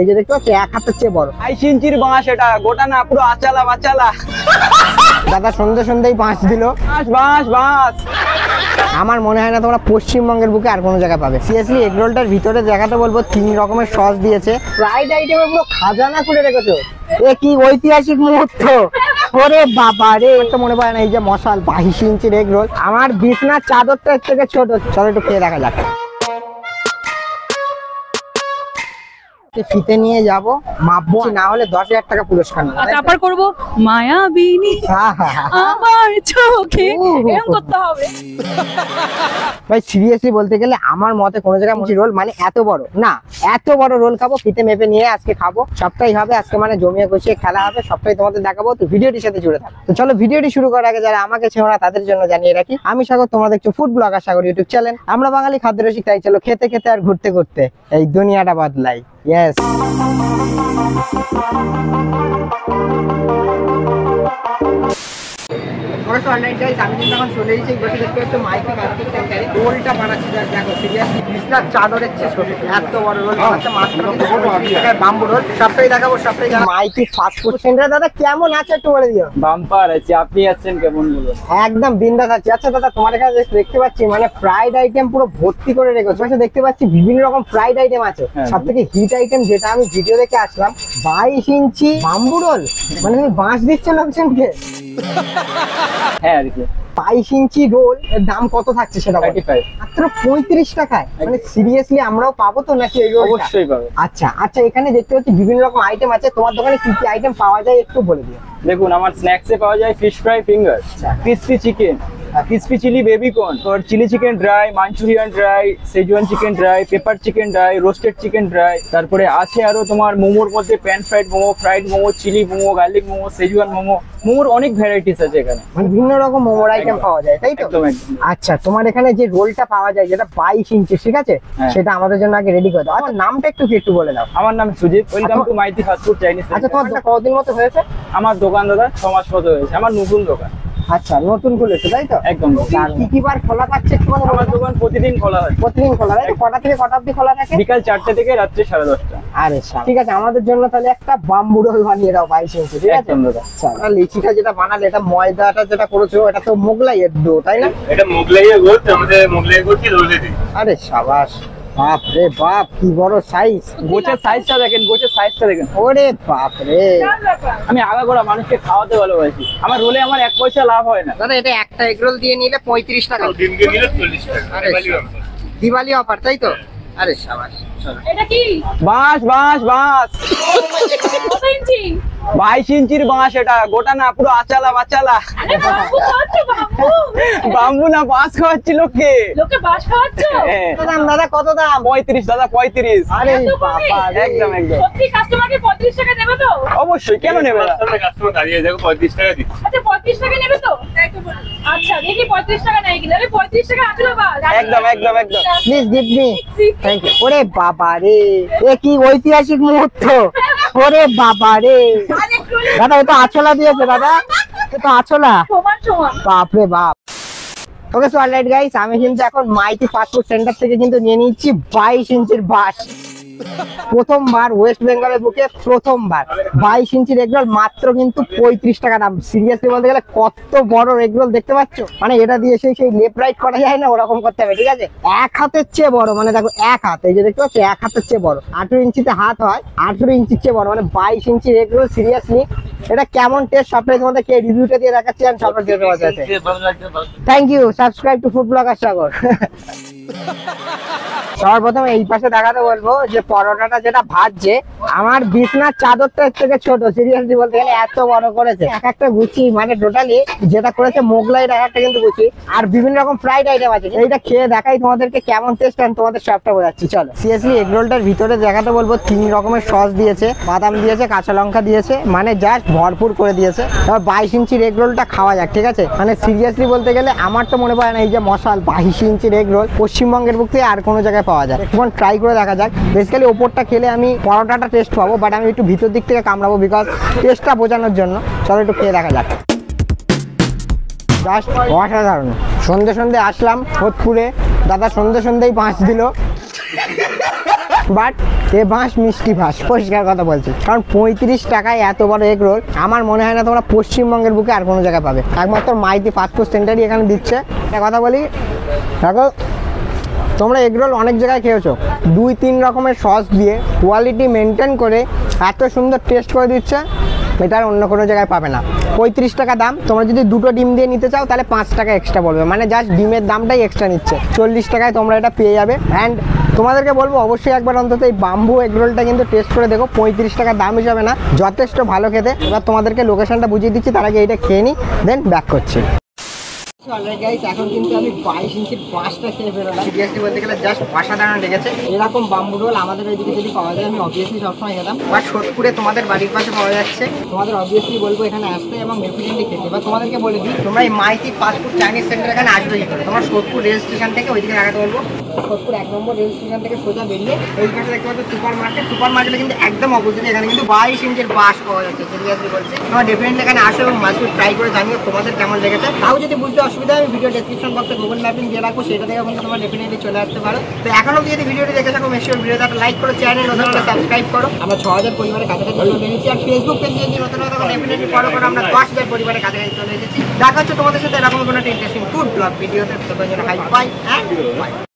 এই যে দেখতে পাচ্ছ এক হাতের চেয়ে বড় 22 ইঞ্চির বাঁশ, এটা গোটা না পুরো আচালা বাচালা। দাদা সন্ধ্যে সন্ধ্যেই বাঁশ দিল। বাঁশ বাঁশ বাঁশ। আমার মনে হয় না তোমরা পশ্চিমবঙ্গের বুকে আর কোনো জায়গায় পাবে। সিরিয়াসলি এগ রোলটার ভিতরে দেখাতে বলবো 3 রকমের সস দিয়েছে, ফ্রাইড আইটেমে পুরো খাজানা খুলে রেখেছো। এ কি ঐতিহাসিক মুহূর্ত! ওরে বাবা রে, তো মনে পড়ে না এই যে মশাল 22 ইঞ্চির এগ রোল। আমার বিছনার চাদরটা এর থেকে ছোট। চলো একটু খেয়ে দেখা যাক। ফিতে নিয়ে যাবো, মাপবো, না হলে 10,000 টাকা পুরস্কার নেবো। তারপর করবো মায়াবিনী আমার চোখে, এরকম করতে হবে। ভাই সিরিয়াসলি বলতে গেলে আমার মতে কোনো জায়গায় রোল মানে এত বড় না, এত বড় রোল খাবো, ফিতে মেপে নিয়ে আজকে খাবো। সবটাই হবে আজকে, মানে জমিয়ে গুছিয়ে খেলা হবে, সবটাই তোমাদের দেখাবো। তো ভিডিওটির সাথে জুড়ে থাকো। তো চলো ভিডিওটি শুরু করার আগে যারা আমাকে চেনো না তাদের জন্য জানিয়ে রাখি, আমি সাগর, তোমরা দেখছো ফুড ব্লগার সাগর ইউটিউব চ্যানেল। আমরা বাঙালি খাদ্য রসিক, তাই চলো খেতে খেতে আর ঘুরতে ঘুরতে এই দুনিয়াটা বদলাই। ইয়েস, আমি কিন্তু এখন চলে এসেছি বসে দেখতে পাচ্ছি মাইকে বাস্কেট সেন্টারে রোলটা বানাচ্ছি। দেখো সিরিয়াসলি বিছনার চাদরের চেয়ে ছোট এত বড় রোল বানাচ্ছে, মাত্র বাম্বু রোল। সবটাই দেখাবো, সবটাই মাইকি ফাস্ট ফুড সেন্টার। দাদা কেমন আছে একটু বলে দিও। বাম্পার আছে, আপনি আছেন কেমন বলো? একদম বিন্দাস আছে। আচ্ছা দাদা, তোমার এখানে দেখতে পাচ্ছি মানে ফ্রাইড আইটেম পুরো ভর্তি করে রেখেছো। আচ্ছা দেখতে পাচ্ছি বিভিন্ন রকম ফ্রাইড আইটেম আছে। সব থেকে হিট আইটেম যেটা আমি ভিডিও দেখে আসলাম, 22 ইঞ্চি বাম্বু রোল। মানে তুমি বাঁশ দিচ্ছ লোকজনকে? হ্যাঁ আর কি। 22 ইঞ্চি রোল এর দাম কত থাকছে সেটা মাত্র 35 টাকায়। মানে সিরিয়াসলি আমরাও পাবো তো নাকি এই রোল? অবশ্যই পাবে। আচ্ছা আচ্ছা, এখানে দেখতে পাচ্ছি বিভিন্ন রকম আইটেম আছে। তোমার দোকানে কি কি আইটেম পাওয়া যায় একটু বলে দিও। দেখুন, আমার স্ন্যাক্সে পাওয়া যায় fish fry finger, crispy chicken, crispy chilli baby corn, और chilli chicken dry, Manchurian dry, Schezwan chicken dry, pepper chicken dry, roasted chicken dry. তারপরে আছে আরো তোমার মোমোর মধ্যে pan fried momo, fried momo, chilli momo, garlic momo, Schezwan momo. মোমোর অনেক ভ্যারাইটিস আছে এখানে, মানে বিভিন্ন রকম মোমোর আইটেম পাওয়া যায়, তাই তো? একদম একদম। আচ্ছা, তোমার এখানে যে রোলটা পাওয়া যায় যেটা 22 ইঞ্চি, ঠিক আছে, সেটা আমাদের জন্য আগে রেডি করে দাও। আমার নামটা একটু বলে দাও। আমার নাম Sujit, welcome to Maity fast food Chinese. আচ্ছা, তোমার কতদিন মতো হয়েছে? আমার দোকান দাদা 6 মাস মতো হয়েছে, আমার নতুন দোকান। আচ্ছা, নতুন খুলেছো তাই তো? একদম। কি কি বার খোলা থাকছে একটু মানে? আমার দোকান প্রতিদিন খোলা হয়। প্রতিদিন খোলা, তাই তো? কটা থেকে কটা অবধি খোলা থাকে? বিকাল 4টে থেকে রাত্রি 10:30টা। আরে ঠিক আছে, আমাদের জন্য তাহলে একটা বাম্বু রোল বানিয়ে দাও 22 ইঞ্চি, ঠিক আছে? একদম দাদা। আচ্ছা, লিচিটা যেটা বানালে, এটা ময়দাটা যেটা করেছো এটা তো মোগলাইয়ের ডো, তাই না? এটা মোগলাইয়ের গোল, আমাদের মোগলাই গোল কি রোলে দিই। আরে শাবাশ, বাপ রে বাপ, কি বড় সাইজ! গোছের সাইজটা দেখেন, গোছের সাইজটা দেখেন। ওরে বাপ রে! আমি আগাগোড়া মানুষকে খাওয়াতে ভালোবাসি, আমার রোলে আমার 1 পয়সা লাভ হয় না। দাদা এটা একটা এগ রোল দিয়ে নিলে 35 টাকা, দিনকে নিলে 40 টাকা। আরে দিওয়ালি অফার, তাই তো? আরে শাবাশ। চলো, এটা কি বাঁশ বাঁশ বাঁশ। কত ইঞ্চি? 22 ইঞ্চির বাঁশ, এটা গোটা না পুরো আচালা বাচালা। আরে বাবু খাওয়াচ্ছো, বাবু বাম্বু না বাঁশ খাওয়াচ্ছি লোককে। লোকে বাস খাওয়াচ্ছো? দাদা কত দাম? 35 দাদা, 35। আরে এত কমে? বাবা রে! একদম একদম। সত্যি কাস্টমারকে 35 টাকা দেবে তো? অবশ্যই, কেন নেবে না? কাস্টমার দাঁড়িয়ে দেখো 35 টাকা দিচ্ছি। আচ্ছা 35 টাকা নেবে তো? আচ্ছা দেখি 35 টাকা নেয় কিনা। আরে 35 টাকা আসলো বা? একদম একদম একদম। Please give me. Thank you. ওরে বাবা রে, এ কি ঐতিহাসিক মুহূর্ত! ওরে বাবা রে! দাদা এটা আছলা দিয়েছে, দাদা এটা আছলা। সমান সমান। বাপ রে বাপ। ওকে সো অলরাইট গাইস, আমি কিন্তু এখন মাইটি ফাস্ট ফুড সেন্টার থেকে কিন্তু নিয়ে নিচ্ছি 22 ইঞ্চির বাস। প্রথমবার ওয়েস্ট বেঙ্গলের বুকে, প্রথমবার 22 ইঞ্চির এগ রোল মাত্র কিন্তু 35 টাকা দাম। সিরিয়াসলি বলতে গেলে কত বড় এগ রোল দেখতে পাচ্ছ? মানে এটা দিয়ে সেই লেফট রাইট করা যায় না, ওরকম করতে হবে, ঠিক আছে? এক হাতের চেয়ে বড়, মানে দেখো এক হাত, এই যে দেখতে পাচ্ছ এক হাতের চেয়ে বড়। 18 ইঞ্চিতে হাত হয়, 18 ইঞ্চির চেয়ে বড়, মানে 22 ইঞ্চির এগ রোল। সিরিয়াসলি এটা কেমন টেস্ট সবটাই তোমাদের কে রিভিউটা দিয়ে দেখাচ্ছি, আমি সবটা দিয়ে দেওয়া যাচ্ছে। Thank you, subscribe to food blogger Sagar. সবার প্রথমে এই পাশে দেখাতে বলবো যে পরোটাটা যেটা ভাজছে, আমার বিছনার চাদরটা এর থেকে ছোট। সিরিয়াসলি বলতে গেলে এত বড় করেছে। এক একটা গুচি, মানে টোটালি যেটা করেছে মোগলাইয়ের এক একটা কিন্তু গুচি, আর বিভিন্ন রকম ফ্রাইড আইটেম আছে। এইটা খেয়ে দেখাই তোমাদেরকে কেমন টেস্ট, আমি তোমাদের সবটা বোঝাচ্ছি। চলো, সিরিয়াসলি এগ রোলটার ভিতরে দেখাতে বলবো 3 রকমের সস দিয়েছে, বাদাম দিয়েছে, কাঁচা লঙ্কা দিয়েছে, মানে জাস্ট ভরপুর করে দিয়েছে। এবার 22 ইঞ্চির এগ রোলটা খাওয়া যাক, ঠিক আছে? মানে সিরিয়াসলি বলতে গেলে আমার তো মনে পড়ে না এই যে মশাল 22 ইঞ্চির এগ রোল পশ্চিমবঙ্গের বুক থেকে আর কোনো জায়গায় পাওয়া যায়। এখন ট্রাই করে দেখা যাক। বেসিক্যালি ওপরটা খেলে আমি পরোটাটা টেস্ট পাবো, বাট আমি একটু ভিতর দিক থেকে কামড়াবো বিকজ টেস্টটা বোঝানোর জন্য। চলো একটু খেয়ে দেখা যাক। জাস্ট অসাধারণ। সন্ধে আসলাম হোদপুরে, দাদা সন্ধেই বাঁশ দিল। বাট এ বাঁশ মিষ্টি ভাস, পরিষ্কার কথা বলছি। কারণ 35 টাকায় এত বড় এগ রোল আমার মনে হয় না তোমরা পশ্চিমবঙ্গের বুকে আর কোনো জায়গায় পাবে, একমাত্র মাইতি ফাস্টফুড সেন্টারই এখানে দিচ্ছে। একটা কথা বলি, দেখো তোমরা এগ রোল অনেক জায়গায় খেয়েছো, 2-3 রকমের সস দিয়ে কোয়ালিটি মেনটেন করে এত সুন্দর টেস্ট করে দিচ্ছে, এটা আর অন্য কোনো জায়গায় পাবে না। 35 টাকা দাম, তোমরা যদি 2টো ডিম দিয়ে নিতে চাও তাহলে 5 টাকা এক্সট্রা পড়বে, মানে জাস্ট ডিমের দামটাই এক্সট্রা নিচ্ছে। 40 টাকায় তোমরা এটা পেয়ে যাবে। অ্যান্ড তোমাদেরকে বলবো অবশ্যই একবার অন্তত এই বাম্বু এগ রোলটা কিন্তু টেস্ট করে দেখো, 35 টাকার দাম হিসাবে না, যথেষ্ট ভালো খেতে। এবার তোমাদেরকে লোকেশনটা বুঝিয়ে দিচ্ছি, তার আগে এইটা খেয়ে নিই, দেন ব্যাক করছি। এখন কিন্তু আমি 22 ইঞ্চির বাঁশটা খেয়ে ফেললাম। সিরিয়াসলি বলতে গেলে জাস্ট অসাধারণ লেগেছে। এরকম বাম্বু রোল আমাদের ওইদিকে যদি পাওয়া যায় আমি অবভিয়াসলি সবসময় খেতাম, বাট সোদপুরে তোমাদের বাড়ির পাশে পাওয়া যাচ্ছে, তোমাদের অবভিয়াসলি বলবো এখানে আসতে এবং ডেফিনেটলি খেতে। এবার তোমাদেরকে বলে দিই, তোমরা এই মাইতি ফাস্টফুড চাইনিজ সেন্টার এখানে আসবে কি করে, তোমরা সোদপুর রেল স্টেশন থেকে ওইদিকে লাগাতে বলবো, সোদপুর 1 নম্বর রেল স্টেশন থেকে সোজা বেরিয়ে এই পাশে দেখতে পাচ্ছ সুপার মার্কেট, সুপার মার্কেটে কিন্তু একদম অপোজিটে এখানে কিন্তু 22 ইঞ্চির বাঁশ পাওয়া যাচ্ছে। সিরিয়াসলি বলছি, তোমরা ডেফিনেটলি এখানে আসো এবং মাছগুলো ট্রাই করে জানিও তোমাদের কেমন লেগেছে। তাও যদি বুঝতে অসুবিধা হয় ভিডিও ডেসক্রিপশন বক্সে গুগল ম্যাপিং দিয়ে রাখবো, সেটা থেকে কিন্তু তোমরা ডেফিনেটলি চলে আসতে পারো। তো এখনো যদি ভিডিওটি দেখে থাকো মেশিওর ভিডিওতে একটা লাইক করো, চ্যানেল নতুন হলে সাবস্ক্রাইব করো। আমরা 6000 পরিবারের কাছাকাছি চলে এসেছি, আর ফেসবুক পেজ যদি নতুন হলে ডেফিনেটলি ফলো করো, আমরা 10,000 পরিবারের কাছাকাছি চলে এসেছি। দেখা হচ্ছে তোমাদের সাথে এরকম কোনো ইন্টারেস্টিং ফুড ব্লগ ভিডিওতে। ততক্ষণ জন্য হাই বাই।